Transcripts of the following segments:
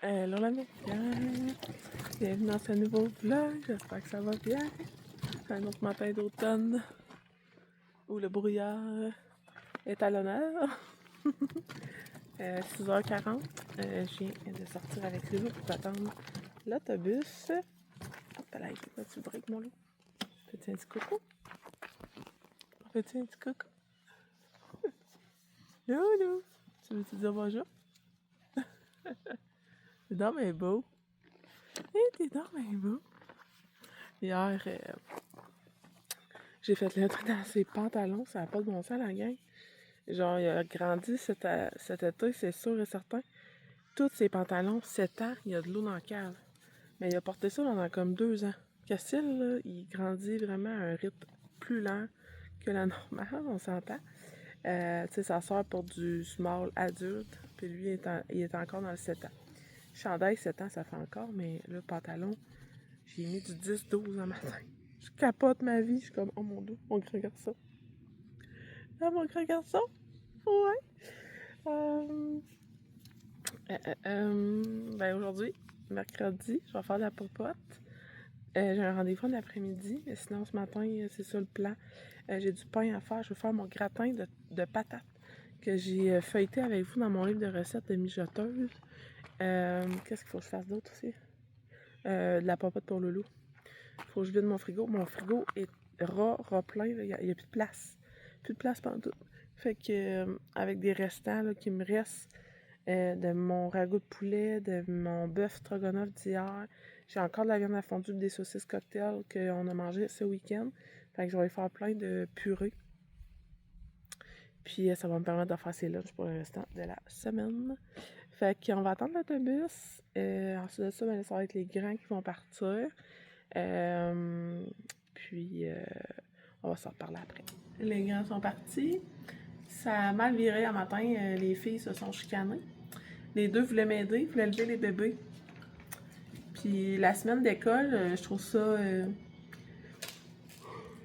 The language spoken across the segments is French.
Hello la médiane, bienvenue dans ce nouveau vlog, j'espère que ça va bien. Un autre matin d'automne où le brouillard est à l'honneur. 6h40, je viens de sortir avec Lulu pour attendre l'autobus. Hop là, il va tu break mon loup? Fais-tu un petit coucou? Fais-tu un petit coucou? Loulou, tu veux-tu dire bonjour? T'es donc bien beau. T'es donc bien beau. Hier, j'ai fait le truc dans ses pantalons, ça n'a pas de bon sens la gang. Genre, il a grandi cet été, c'est sûr et certain. Tous ses pantalons, 7 ans, il y a de l'eau dans la cave. Mais il a porté ça pendant comme 2 ans. Cassil, là, il grandit vraiment à un rythme plus lent que la normale, on s'entend. Tu sais, sa soeur porte du small adulte, puis lui, il est encore dans le 7 ans. Chandail, 7 ans, ça fait encore, mais le pantalon, j'ai mis du 10-12 en matin. Je capote ma vie, je suis comme, oh mon Dieu, mon grand garçon. Ah, mon grand garçon? Ouais. Ben aujourd'hui, mercredi, je vais faire de la popote. J'ai un rendez-vous en après-midi, mais sinon ce matin, c'est ça le plan. J'ai du pain à faire, je vais faire mon gratin de patates que j'ai feuilleté avec vous dans mon livre de recettes de mijoteuse. Qu'est-ce qu'il faut que je fasse d'autre aussi? De la popote pour Loulou. Il faut que je vide mon frigo. Mon frigo est ras plein, il n'y a plus de place. Plus de place pendant tout. Fait que, avec des restants là, qui me restent, de mon ragoût de poulet, de mon bœuf stroganoff d'hier. J'ai encore de la viande à fondue, des saucisses cocktail qu'on a mangé ce week-end. Fait que je vais faire plein de purées. Puis ça va me permettre de faire ces lunchs pour le restant de la semaine. Fait qu'on va attendre l'autobus. Ensuite de ça, ben, ça va être les grands qui vont partir. Puis on va s'en reparler après. Les grands sont partis. Ça a mal viré un matin. Les filles se sont chicanées. Les deux voulaient m'aider, voulaient lever les bébés. Puis la semaine d'école, je trouve ça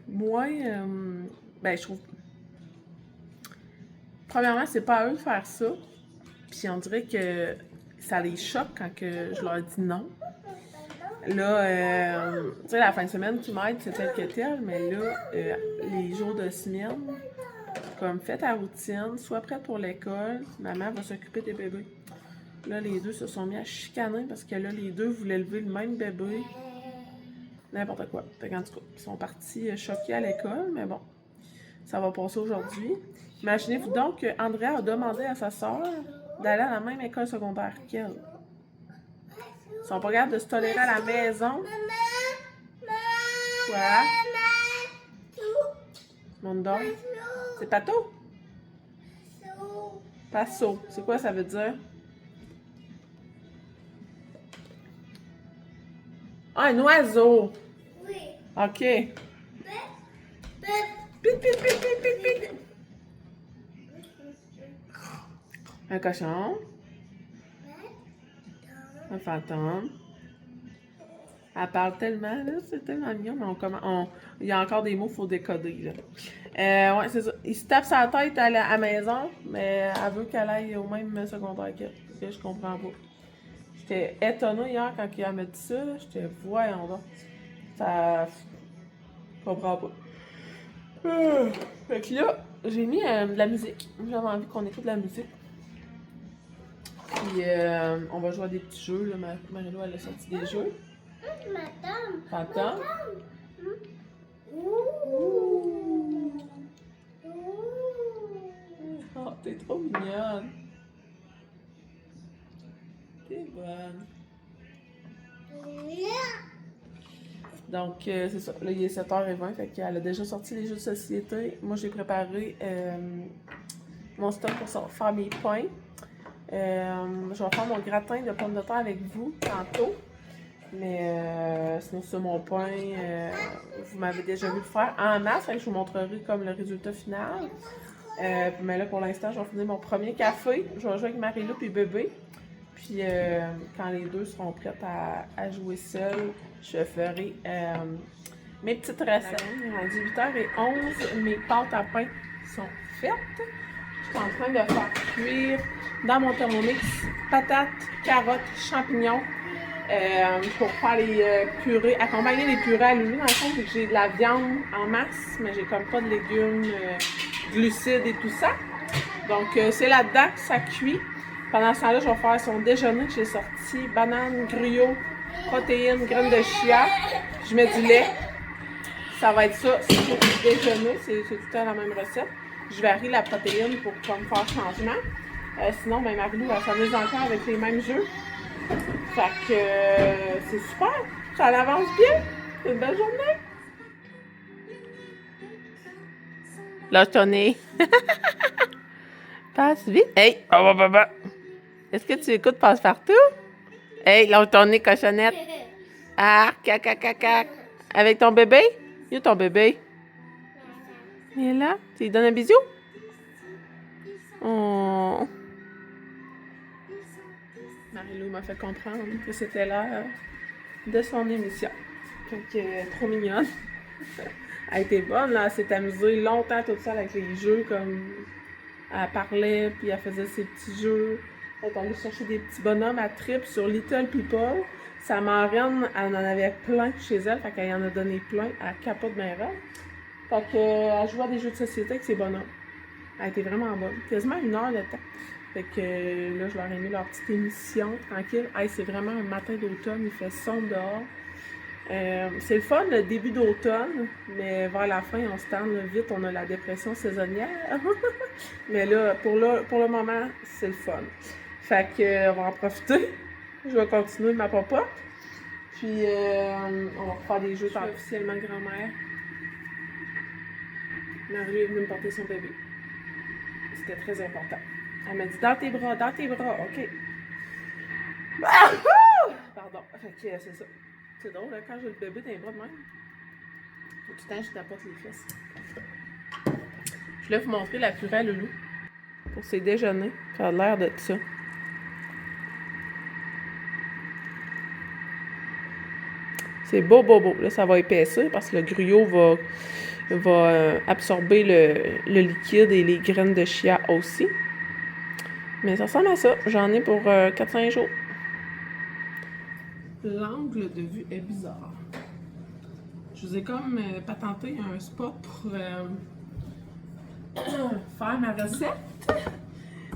moins... ben, je trouve... Premièrement, c'est pas à eux de faire ça. Puis on dirait que ça les choque quand que je leur dis non. Là, tu sais, la fin de semaine qui m'aide, c'est tel que tel, mais là, les jours de semaine, comme fais ta routine, sois prête pour l'école, maman va s'occuper des bébés. Là, les deux se sont mis à chicaner parce que là, les deux voulaient lever le même bébé. N'importe quoi. Fait qu'en tout cas, ils sont partis choqués à l'école, mais bon, ça va passer aujourd'hui. Imaginez-vous donc qu'Andrea a demandé à sa sœur d'aller à la même école secondaire qu'elle. Ils sont pas capables de se tolérer à la maison. Quoi? Mon dog? C'est Pato? Passo. C'est quoi ça veut dire? Ah, un oiseau! Oui. OK. Pip, pip, pip, pip, pip, pip. Un cochon. Un fantôme. Elle parle tellement, là, c'est tellement mignon, mais il y a encore des mots qu'il faut décoder, là. Ouais, c'est ça. Il se tape sa tête à la maison, mais elle veut qu'elle aille au même secondaire qu'elle. Que je comprends pas. J'étais étonnée hier quand elle m'a dit ça, là. J'étais, voyons donc. Ça... Je comprends pas. Fait que là, j'ai mis de la musique. J'avais envie qu'on écoute de la musique. Puis, on va jouer à des petits jeux, là. Marie-Lou, elle a sorti des jeux. Fantôme. Oh, t'es trop mignonne. T'es bonne. Donc, c'est ça. Là, il est 7h20, fait qu'elle a déjà sorti les jeux de société. Moi, j'ai préparé mon stock pour faire mes pains. Je vais faire mon gratin de pommes de terre avec vous tantôt. Mais sinon, c'est mon pain. Vous m'avez déjà vu le faire en masse. Je vous montrerai comme le résultat final. Mais là, pour l'instant, je vais finir mon premier café. Je vais jouer avec Marie-Lou et bébé. Puis, quand les deux seront prêtes à jouer seuls, je ferai mes petites recettes. On dit 8h11. Mes pâtes à pain sont faites. Je suis en train de faire cuire dans mon Thermomix patates, carottes, champignons pour faire les purées, accompagner les purées à Loulou dans le fond, vu que j'ai de la viande en masse, mais j'ai comme pas de légumes, glucides et tout ça. Donc c'est là-dedans que ça cuit. Pendant ce temps-là, je vais faire son déjeuner. J'ai sorti banane, gruyot, protéines, graines de chia. Je mets du lait. Ça va être ça, c'est pour le déjeuner. C'est tout le temps la même recette. Je varie la protéine pour me faire changement. Sinon, ben, Marie-Lou, elle s'amuse encore avec les mêmes jeux. Fait que c'est super. Ça avance bien. C'est une belle journée. Lâche ton nez. Passe vite. Hey! Oh, bah. Est-ce que tu écoutes Passe-Partout? Hey, lâche ton nez, cochonnette. Ah, cac. Avec ton bébé? Il est ton bébé? Il est là? Tu lui donnes un bisou? Oh. Marie-Lou m'a fait comprendre que c'était l'heure de son émission. Fait que, trop mignonne. Elle était bonne, là. Elle s'est amusée longtemps toute seule avec les jeux, comme... Elle parlait, puis elle faisait ses petits jeux. Elle est allée chercher des petits bonhommes à trip sur Little People. Sa marraine, elle en avait plein chez elle, fait qu'elle en a donné plein. Elle capote bien raide. Fait qu'elle jouait à des jeux de société avec ses bonhommes. Elle était vraiment bonne. Quasiment 1 heure de temps. Fait que là, je leur ai mis leur petite émission, tranquille. Hey, c'est vraiment un matin d'automne, il fait sombre dehors. C'est le fun, le début d'automne, mais vers la fin, on se tend vite, on a la dépression saisonnière. Mais là, pour le moment, c'est le fun. Fait que, on va en profiter. Je vais continuer ma popote. Puis, on va refaire des jeux. Je suis officiellement grand-mère. Marie est venue me porter son bébé. C'était très important. Elle m'a dit dans tes bras, ok. Pardon. Fait que c'est ça. C'est drôle, là, quand j'ai le bébé dans les bras de même. Tout le temps, je tapote les fesses. Je voulais vous montrer la purée à Loulou pour ses déjeuners. Ça a l'air de ça. C'est beau. Là, ça va épaissir parce que le gruyot va absorber le liquide et les graines de chia aussi. Mais ça ressemble à ça. J'en ai pour 4-5 jours. L'angle de vue est bizarre. Je vous ai comme patenté un spot pour faire ma recette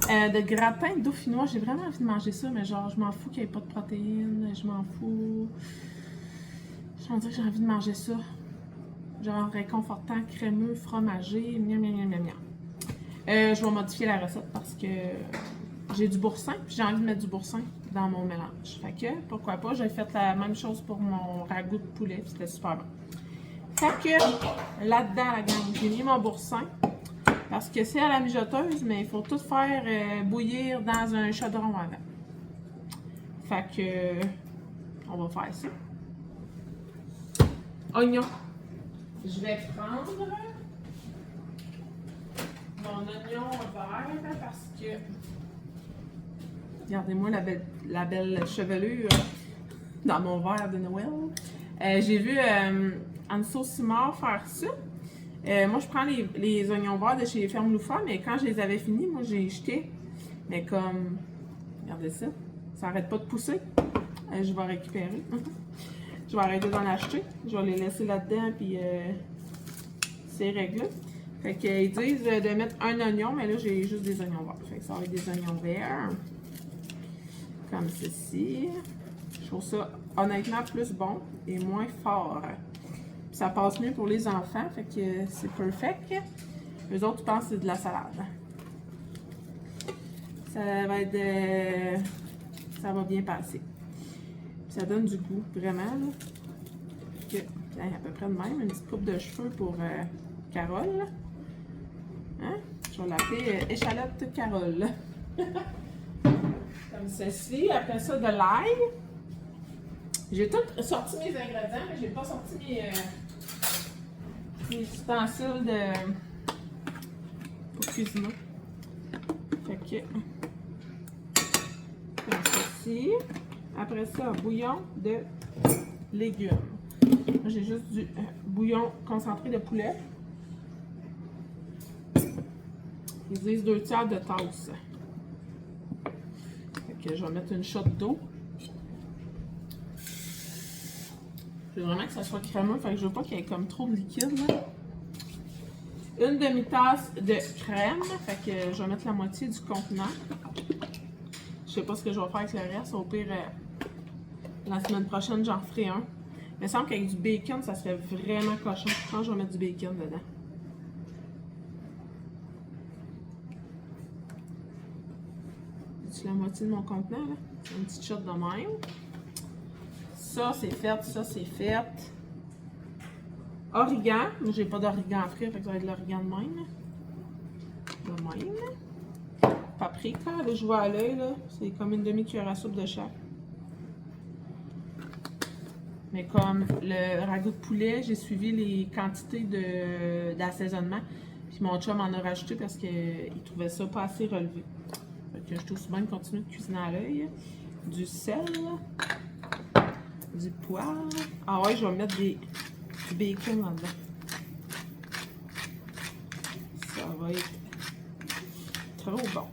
de gratin dauphinois. J'ai vraiment envie de manger ça, mais genre, je m'en fous qu'il n'y ait pas de protéines. Je m'en fous. Je me dis que j'ai envie de manger ça. Genre réconfortant, crémeux, fromagé, miam. Je vais modifier la recette parce que j'ai du boursin, puis j'ai envie de mettre du boursin dans mon mélange. Fait que, pourquoi pas, j'ai fait la même chose pour mon ragoût de poulet, puis c'était super bon. Fait que, là-dedans, la gang, j'ai mis mon boursin, parce que c'est à la mijoteuse, mais il faut tout faire bouillir dans un chaudron avant. Fait que, on va faire ça. Oignon. Je vais prendre mon oignon vert parce que... Regardez-moi la belle chevelure dans mon verre de Noël. J'ai vu Anso Simard faire ça. Moi, je prends les oignons verts de chez Ferme Loufa, mais quand je les avais finis, moi, j'ai jeté. Mais comme... Regardez ça. Ça n'arrête pas de pousser. Je vais récupérer. Je vais arrêter d'en acheter. Je vais les laisser là-dedans, puis c'est réglé. Fait qu'ils disent de mettre un oignon, mais là, j'ai juste des oignons verts. Fait que ça va être des oignons verts. Comme ceci. Je trouve ça, honnêtement, plus bon et moins fort. Puis ça passe mieux pour les enfants, fait que c'est perfect. Eux autres, pensent que c'est de la salade. Ça va être... ça va bien passer. Ça donne du goût, vraiment. Là. Que, à peu près de même, une petite coupe de cheveux pour Carole. Hein? Je vais l'appeler échalote Carole. Comme ceci. Après ça, de l'ail. J'ai tout sorti mes ingrédients, mais j'ai pas sorti mes ustensiles pour cuisiner. Fait que... Comme ceci. Après ça, bouillon de légumes. J'ai juste du bouillon concentré de poulet. Ils disent 2 tiers de tasse. Fait que je vais mettre une shot d'eau. Je veux vraiment que ça soit crémeux, fait que je veux pas qu'il y ait comme trop de liquide, là. Une demi-tasse de crème, fait que je vais mettre la moitié du contenant. Je sais pas ce que je vais faire avec le reste, au pire, la semaine prochaine, j'en ferai un. Il me semble qu'avec du bacon, ça serait vraiment cochon. Je pense que je vais mettre du bacon dedans. C'est la moitié de mon contenant, là. C'est une petite shot de même. Ça, c'est fait, ça, c'est fait. Origan. Moi, j'ai pas d'origan frais, fait que ça va être de l'origan de même. De même. Paprika, là, je vois à l'œil, là. C'est comme une demi-cuillère à soupe de chaque. Mais comme le ragoût de poulet, j'ai suivi les quantités d'assaisonnement. Puis mon chum en a rajouté parce qu'il trouvait ça pas assez relevé. Fait que je trouve souvent de continuer de cuisiner à l'œil. Du sel, du poivre. Ah ouais, je vais mettre du bacon là-dedans. Ça va être trop bon.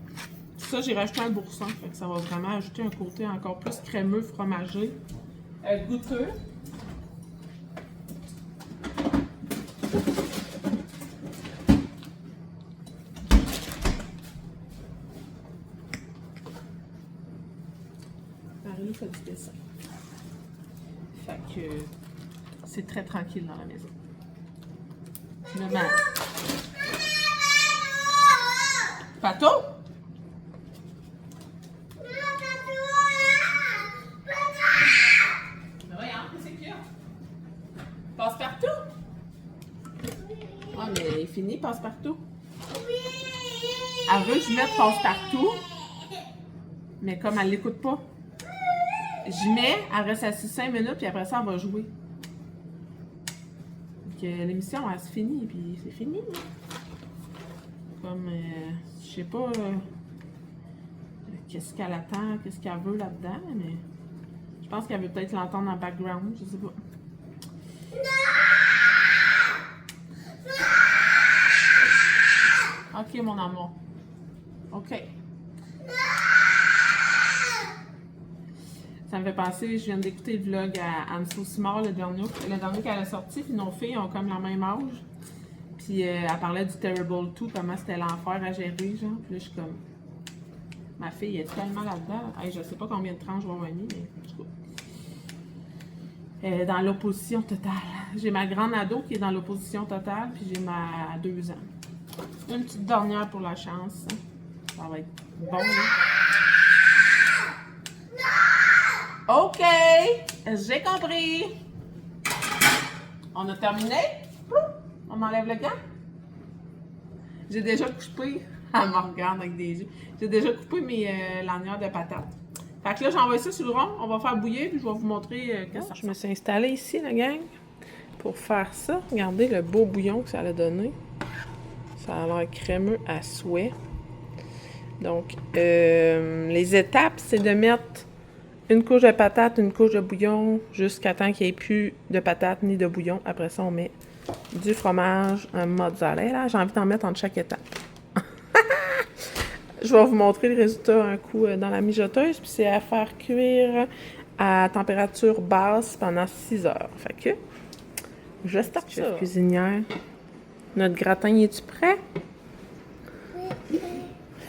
Ça, j'ai rajouté un boursin, fait que ça va vraiment ajouter un côté encore plus crémeux, fromagé, goûteux. Marie fait du dessin. Fait que c'est très tranquille dans la maison. Maman. Pato? Passe-partout? Ah, mais il est fini, passe-partout? Elle veut que je mette passe-partout, mais comme elle l'écoute pas, je mets, elle reste assise 5 minutes, puis après ça, elle va jouer. Donc, l'émission, elle se finit, puis c'est fini. Comme, je sais pas qu'est-ce qu'elle attend, qu'est-ce qu'elle veut là-dedans, mais je pense qu'elle veut peut-être l'entendre en background, je sais pas. Ok, mon amour. Ok. Ça me fait penser, je viens d'écouter le vlog à Anne-Sophie Simard, le dernier qu'elle a sorti, puis nos filles ont comme la même âge. Puis elle parlait du Terrible 2, comment c'était l'enfer à gérer, genre. Puis là, je suis comme... Ma fille est tellement là-dedans. Hey, je sais pas combien de tranches je vais avoir mis, mais en tout cas. Elle est dans l'opposition totale. J'ai ma grande ado qui est dans l'opposition totale, puis j'ai ma 2 ans. Une petite dernière pour la chance. Ça va être bon, là. OK! J'ai compris! On a terminé? On enlève le gant? J'ai déjà coupé. Elle me regarde avec des yeux. J'ai déjà coupé mes lanières de patates. Fait que là, j'envoie ça sur le rond. On va faire bouillir, puis je vais vous montrer qu'est-ce que ça fait. Je me suis installée ici, la gang, pour faire ça. Regardez le beau bouillon que ça a donné. Ça a l'air crémeux à souhait. Donc, les étapes, c'est de mettre une couche de patates, une couche de bouillon, jusqu'à temps qu'il n'y ait plus de patates ni de bouillon. Après ça, on met du fromage, un mozzarella. J'ai envie d'en mettre entre chaque étape. Je vais vous montrer le résultat un coup dans la mijoteuse. Puis c'est à faire cuire à température basse pendant 6 heures. Fait que, je starte ça. Cuisinière. Notre gratin, est-tu prêt?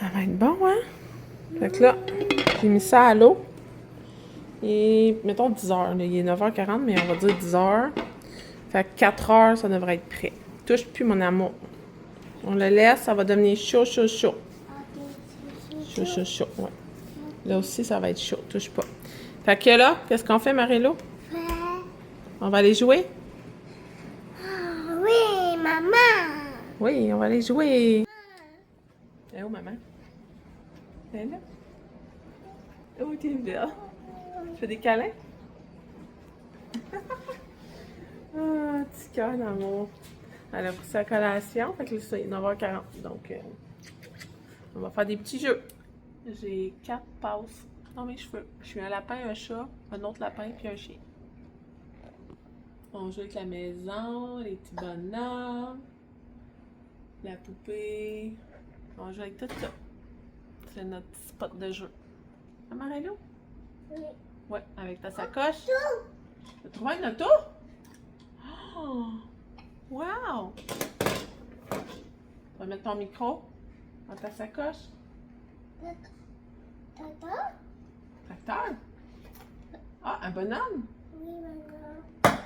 Ça va être bon, hein? Fait que là, j'ai mis ça à l'eau. Et mettons 10 heures. Là. Il est 9h40, mais on va dire 10 heures. Fait que 4 heures, ça devrait être prêt. Touche plus, mon amour. On le laisse, ça va devenir chaud, chaud, chaud. Chaud, chaud, chaud, ouais. Là aussi, ça va être chaud. Touche pas. Fait que là, qu'est-ce qu'on fait, Marillo? On va aller jouer? Oui, maman. Oui, on va aller jouer. Elle est où, maman? Elle est là? Oh, t'es belle. Tu fais des câlins? Ah, petit cœur d'amour. Elle a pris sa collation, fait que là, c'est 9h40. Donc, on va faire des petits jeux. J'ai 4 passes dans mes cheveux. Je suis un lapin, un chat, un autre lapin, puis un chien. On joue avec la maison, les petits bonhommes, la poupée. On joue avec tout ça. C'est notre petit spot de jeu. Amarello? Oui. Ouais, avec ta sacoche. T'as trouvé une auto? Oh! Wow! Tu vas mettre ton micro dans ta sacoche. Tata? Tracteur? Ah, un bonhomme? Oui, maman.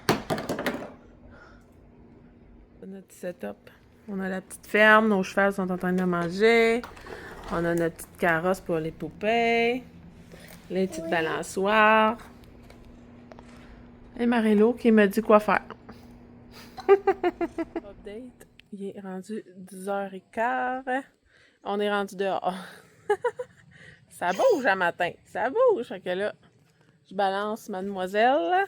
C'est notre petit setup. On a la petite ferme, nos chevaux sont en train de manger. On a notre petite carrosse pour les poupées. Les petites balançoires. Et Marillo qui me dit quoi faire. Update. Il est rendu 10h15. On est rendu dehors. Ça bouge à matin. Ça bouge. Fait que là, je balance mademoiselle.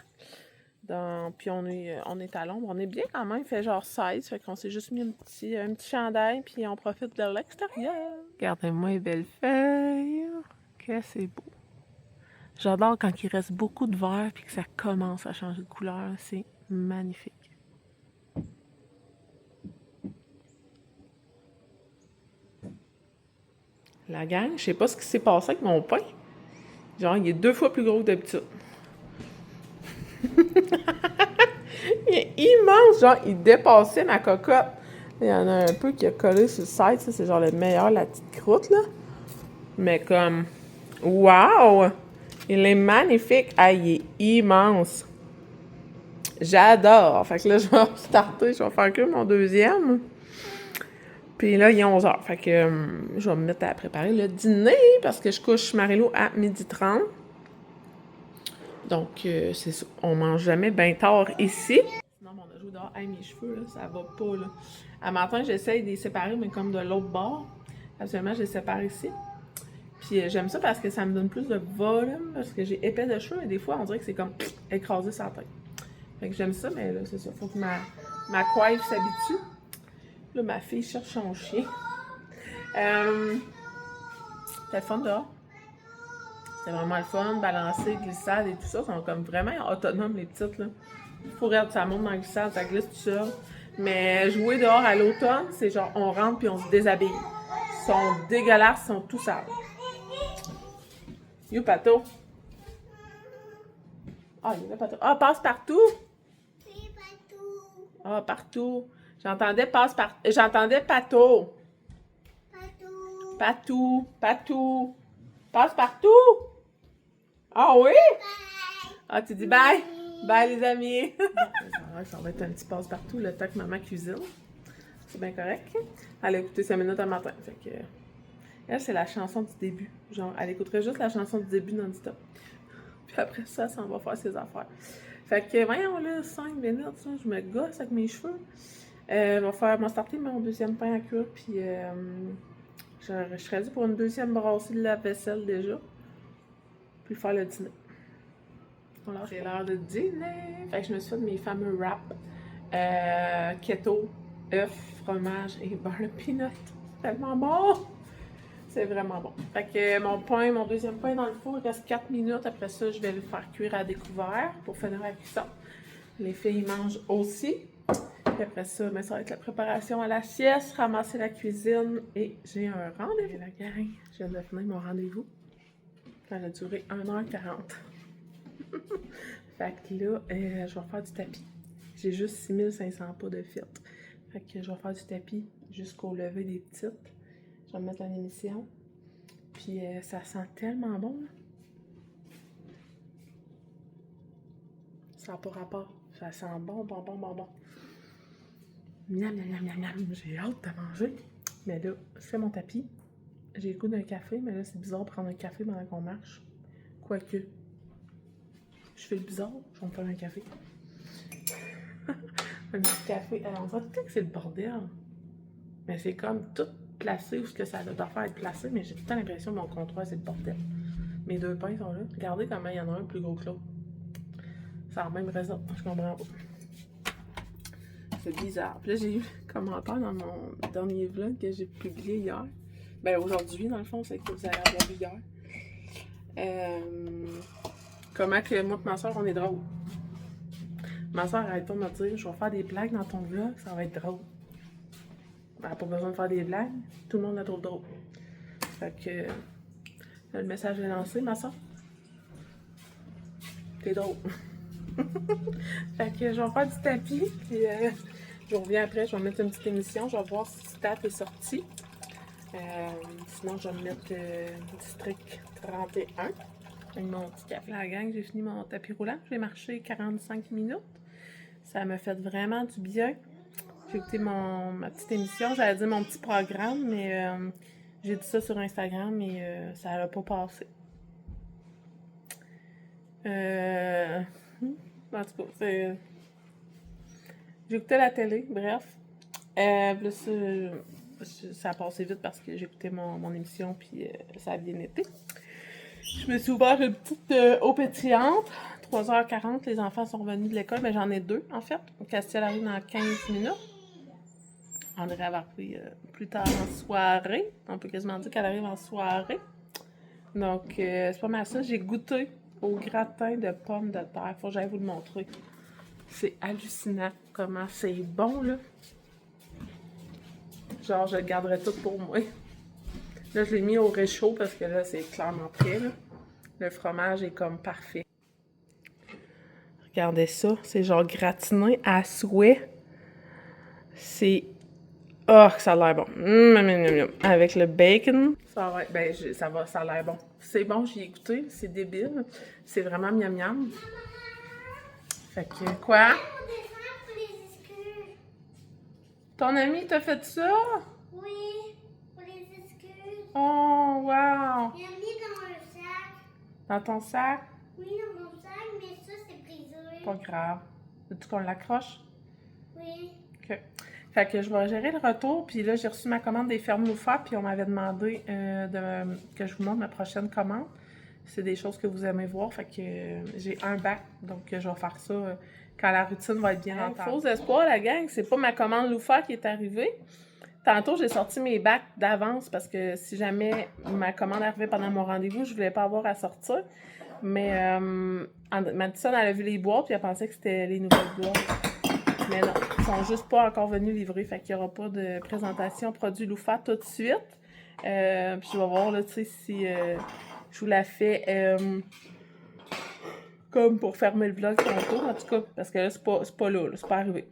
Puis on est à l'ombre. On est bien quand même. Il fait genre 16. Fait qu'on s'est juste mis un petit chandail. Puis on profite de l'extérieur. Regardez-moi les belles feuilles. Que c'est beau. J'adore quand il reste beaucoup de vert puis que ça commence à changer de couleur. C'est magnifique. La gang, je sais pas ce qui s'est passé avec mon pain. Genre, il est 2 fois plus gros que d'habitude. Il est immense, genre, il dépassait ma cocotte. Il y en a un peu qui a collé sur le side, ça, c'est genre le meilleur, la petite croûte, là. Mais comme, wow! Il est magnifique. Ah, il est immense. J'adore. Fait que là, je vais starter, je vais faire que mon deuxième. Puis là, il est 11h. Fait que je vais me mettre à préparer le dîner parce que je couche Marillo à 12h30. Donc, c'est ça. On mange jamais bien tard ici. Sinon, on a joué dehors. Hey, mes cheveux, là, ça va pas, là. À matin, j'essaye de les séparer, mais comme de l'autre bord. Absolument, je les sépare ici. Puis j'aime ça parce que ça me donne plus de volume, parce que j'ai épais de cheveux, et des fois, on dirait que c'est comme écrasé sur la tête. Fait que j'aime ça, mais là, c'est ça. Faut que ma coiffe s'habitue. Là, ma fille cherche son chien. C'était le fun dehors. C'était vraiment le fun, balancer, glissade et tout ça. Ils sont comme vraiment autonomes, les petites, là. Faut regarder, ça monte dans la glissade, ça glisse tout seul. Mais jouer dehors à l'automne, c'est genre, on rentre puis on se déshabille. Ils sont dégueulasses, ils sont tout sales. You, Pato. Ah, il est là, Pato. Ah, passe partout. Oui, partout. Ah, partout. J'entendais J'entendais Pato. Partout. Patou. Patou. Passe partout. Ah oui? Bye. Ah, tu dis bye. Bye, les amis. Ça va être un petit passe-partout le temps que maman cuisine. C'est bien correct. Elle a écouté 5 minutes un matin. Fait que... Elle, c'est la chanson du début. Genre, elle écouterait juste la chanson du début non-stop. Puis après ça, ça va faire ses affaires. Fait que, voyons là, 5 minutes, ça, je me gosse avec mes cheveux. Je vais starter mon deuxième pain à cuire, puis je serais due pour une deuxième brassée de lave-vaisselle déjà. Puis faire le dîner. Voilà, c'est l'heure de dîner. Fait que je me suis fait mes fameux wraps. Keto, œufs, fromage et beurre de peanut. C'est tellement bon! C'est vraiment bon. Fait que mon deuxième pain dans le four, il reste 4 minutes. Après ça, je vais le faire cuire à découvert pour finir la cuisson. Les filles mangent aussi. Puis après ça, ben, ça va être la préparation à la sieste, ramasser la cuisine et j'ai un rendez-vous. La gang, je viens de finir mon rendez-vous. Ça a duré 1h40. Fait que là, je vais faire du tapis. J'ai juste 6500 pas de filtre. Fait que je vais faire du tapis jusqu'au lever des petites. Je vais me mettre en émission. Puis ça sent tellement bon. Là. Ça n'a pas rapport. Ça sent bon. Miam. J'ai hâte de manger. Mais là, je fais mon tapis. J'ai le goût d'un café, mais là, c'est bizarre de prendre un café pendant qu'on marche. Quoique, je fais le bizarre, je vais me faire un café. Un petit café. Alors, on dirait tout que c'est le bordel. Mais c'est comme tout placé où ce que ça doit faire être placé, mais j'ai tout le temps l'impression que mon comptoir, c'est le bordel. Mes 2 pains sont là. Regardez comment il y en a un plus gros que l'autre. Ça a la même raison. Je comprends pas. C'est bizarre. Puis là, j'ai eu un commentaire dans mon dernier vlog que j'ai publié hier. Ben, aujourd'hui, dans le fond, c'est que vous allez avoir vu hier. Comment que moi et ma soeur, on est drôle. Ma soeur arrête pas de me dire, je vais faire des blagues dans ton vlog, ça va être drôle. Elle n'a pas besoin de faire des blagues, tout le monde la trouve drôle. Fait que, Le message est lancé, ma soeur. T'es drôle. Fait que je vais faire du tapis, puis je reviens après, je vais mettre une petite émission, je vais voir si Stat est sorti. Sinon, je vais me mettre District 31 avec mon petit café. La gang, j'ai fini mon tapis roulant, j'ai marché 45 minutes. Ça m'a fait vraiment du bien. J'ai écouté ma petite émission, j'allais dire mon petit programme, mais j'ai dit ça sur Instagram et ça n'a pas passé. En tout cas, j'ai écouté la télé, bref. Ça a passé vite parce que j'écoutais mon émission puis ça a bien été. Je me suis ouvert une petite eau pétillante. 3h40, les enfants sont revenus de l'école, mais j'en ai 2 en fait. Castiel arrive dans 15 minutes. André va arriver plus tard en soirée. On peut quasiment dire qu'elle arrive en soirée. Donc, c'est pas mal ça. J'ai goûté au gratin de pommes de terre. Faut que j'aille vous le montrer. C'est hallucinant comment c'est bon, là. Genre, je le garderai tout pour moi. Là, je l'ai mis au réchaud parce que là, c'est clairement prêt, là. Le fromage est comme parfait. Regardez ça. C'est genre gratiné à souhait. C'est... Oh, ça a l'air bon. Avec le bacon. Ça va, ça a l'air bon. C'est bon, j'y ai goûté. C'est débile. C'est vraiment miam miam. Fait que, quoi? Ton ami t'a fait ça? Oui, pour les excuses. Oh, wow! Il a mis dans un sac. Dans ton sac? Oui, dans mon sac, mais ça, c'est brisé. Pas grave. Veux-tu qu'on l'accroche? Oui. OK. Fait que je vais gérer le retour, puis là, j'ai reçu ma commande des fermes Loufa, puis on m'avait demandé que je vous montre ma prochaine commande. C'est des choses que vous aimez voir, fait que j'ai un bac, donc je vais faire ça quand la routine va être bien entamée. Faux espoir, la gang, c'est pas ma commande Loufa qui est arrivée. Tantôt, j'ai sorti mes bacs d'avance parce que si jamais ma commande arrivait pendant mon rendez-vous, je voulais pas avoir à sortir. Mais Madison, elle a vu les boîtes, puis elle pensait que c'était les nouvelles boîtes. Mais non, ils sont juste pas encore venus livrer, fait qu'il n'y aura pas de présentation produit Loufa tout de suite. Puis je vais voir, là, tu sais, si je vous la fais comme pour fermer le vlog tantôt, en tout cas, parce que là, c'est pas là, c'est pas arrivé.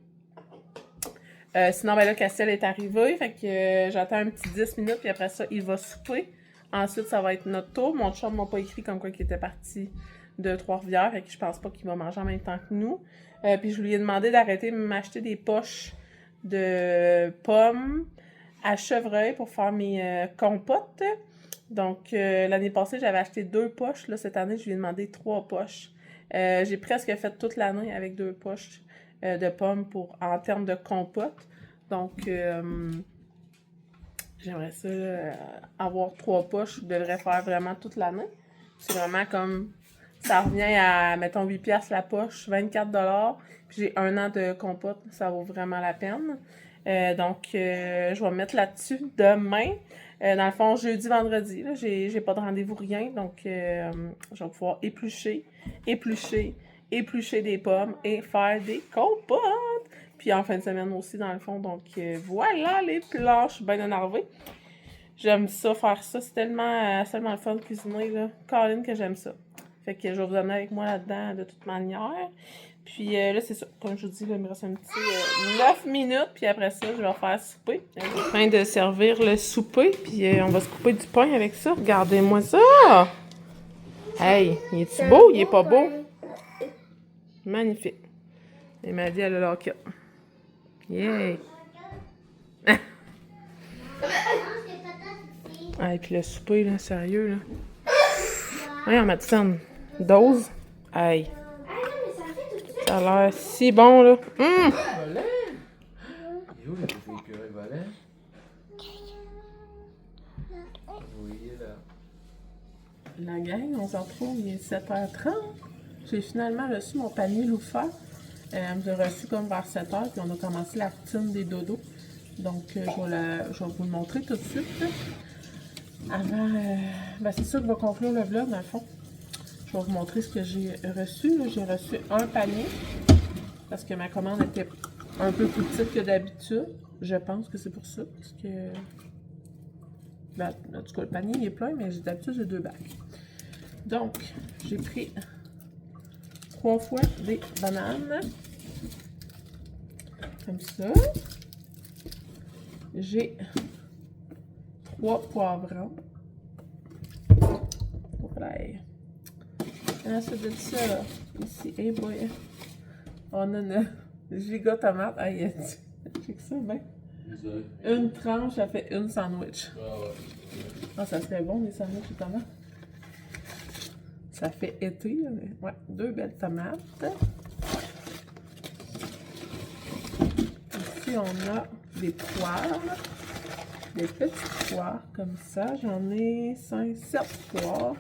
Sinon, ben là, Castiel est arrivé, fait que j'attends un petit 10 minutes, puis après ça, il va souper. Ensuite, ça va être notre tour. Mon chum m'a pas écrit comme quoi qu'il était parti de Trois-Rivières, fait que je pense pas qu'il va manger en même temps que nous. Puis je lui ai demandé d'arrêter de m'acheter des poches de pommes à chevreuil pour faire mes compotes. Donc, l'année passée, j'avais acheté 2 poches. Là, cette année, je lui ai demandé 3 poches. J'ai presque fait toute l'année avec 2 poches de pommes en termes de compote. Donc, j'aimerais ça avoir 3 poches. Je devrais faire vraiment toute l'année. C'est vraiment comme... Ça revient à, mettons, 8$ la poche, 24$. Puis j'ai 1 an de compote. Ça vaut vraiment la peine. Donc, je vais me mettre là-dessus demain. Dans le fond, jeudi, vendredi, là, j'ai pas de rendez-vous, rien. Donc, je vais pouvoir éplucher des pommes et faire des compotes. Puis en fin de semaine aussi, dans le fond. Donc, voilà les plans. Je suis bien énervée. J'aime ça, faire ça. C'est tellement le fun de cuisiner, là. Colin, que j'aime ça. Fait que je vais vous amener avec moi là-dedans de toute manière. Puis là, c'est ça. Comme je vous dis, là, il me reste un petit 9 minutes. Puis après ça, je vais faire souper. Je suis en train de servir le souper. Puis on va se couper du pain avec ça. Regardez-moi ça! Hey, il est-tu beau? Il est pas beau? Magnifique. Et m'a dit, elle a la queue. Yeah! Ah, et puis le souper, là, sérieux, là. Voyons, Madison. Dose. Aïe. Ça a l'air si bon, là. Volet! Et où le purée volet? Oui, il est là. La gang, on se retrouve, il est 7h30. J'ai finalement reçu mon panier Loufa. Je l'ai reçu comme vers 7h, puis on a commencé la routine des dodos. Donc, je vais vous le montrer tout de suite. Là. Avant, c'est ça qui va conclure le vlog, dans le fond. Je vais vous montrer ce que j'ai reçu. J'ai reçu un panier, parce que ma commande était un peu plus petite que d'habitude. Je pense que c'est pour ça, parce que Ben, en tout cas, le panier il est plein, mais d'habitude, j'ai 2 bacs. Donc, j'ai pris 3 fois des bananes. Comme ça. J'ai 3 poivrons. Voilà. Ensuite de ça, ici, hey boy, on a une giga tomate. Aïe, j'ai que ça, ben. Une tranche, ça fait une sandwich. Ah, ça serait bon, les sandwichs de tomates. Ça fait été, là, mais ouais, 2 belles tomates. Ici, on a des poires. Des petites poires, comme ça. J'en ai 5, 7 poires.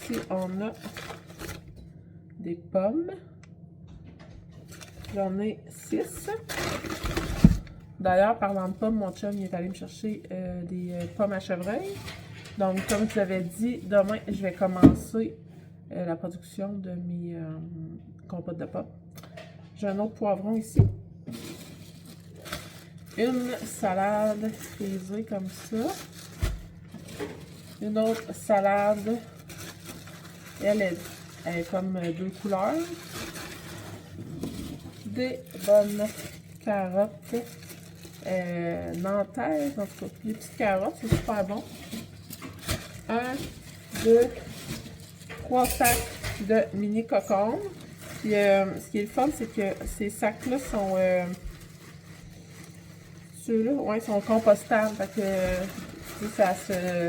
Ici, on a des pommes. J'en ai 6. D'ailleurs, parlant de pommes, mon chum il est allé me chercher des pommes à chevreuil. Donc, comme je vous avais dit, demain, je vais commencer la production de mes compotes de pommes. J'ai un autre poivron ici. Une salade frisée comme ça. Une autre salade. Elle est comme 2 couleurs. Des bonnes carottes nantaises, en tout cas. Les petites carottes, c'est super bon. 1, 2, 3 sacs de mini cocon. Puis, ce qui est le fun, c'est que ces sacs-là sont... ceux-là, ouais, sont compostables. Fait que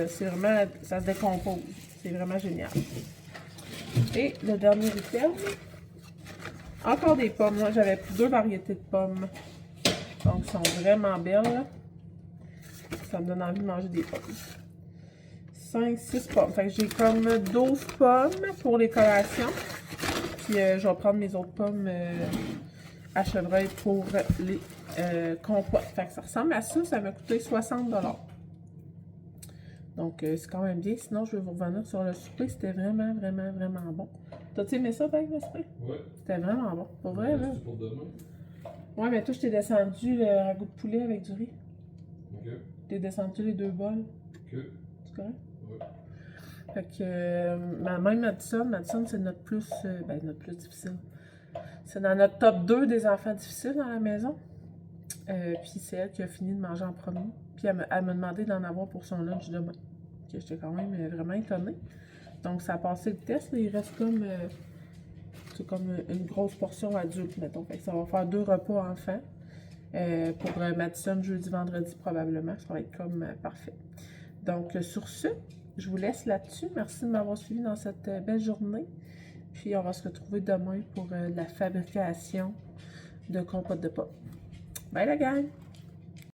c'est vraiment, ça se décompose. C'est vraiment génial. Et le dernier item, encore des pommes. Moi, j'avais pris 2 variétés de pommes. Donc, elles sont vraiment belles. Ça me donne envie de manger des pommes. 5, 6 pommes. Fait que j'ai comme 12 pommes pour les collations. Puis, je vais prendre mes autres pommes à chevreuil pour les compotes. Fait que ça ressemble à ça. Ça m'a coûté 60 $. Donc, c'est quand même bien. Sinon, je vais vous revenir sur le souper. C'était vraiment, vraiment, vraiment bon. T'as-tu aimé ça, Peg, le souper? Ouais. C'était vraiment bon. Pour vrai, là. C'est pour demain. Ouais, mais toi, je t'ai descendu le ragoût de poulet avec du riz. Ok. T'es descendu les 2 bols. Ok. C'est correct? Ouais. Fait que, même Madison, c'est notre plus, notre plus difficile. C'est dans notre top 2 des enfants difficiles dans la maison. Puis c'est elle qui a fini de manger en premier. Puis elle m'a demandé d'en avoir pour son lunch demain. Que j'étais quand même vraiment étonnée. Donc ça a passé le test. Là, il reste comme, c'est comme une grosse portion adulte, mettons. Fait que ça va faire 2 repas enfants. Pour Madison, jeudi, vendredi probablement. Ça va être comme parfait. Donc sur ce, je vous laisse là-dessus. Merci de m'avoir suivi dans cette belle journée. Puis on va se retrouver demain pour la fabrication de compote de pommes. Bye la gang!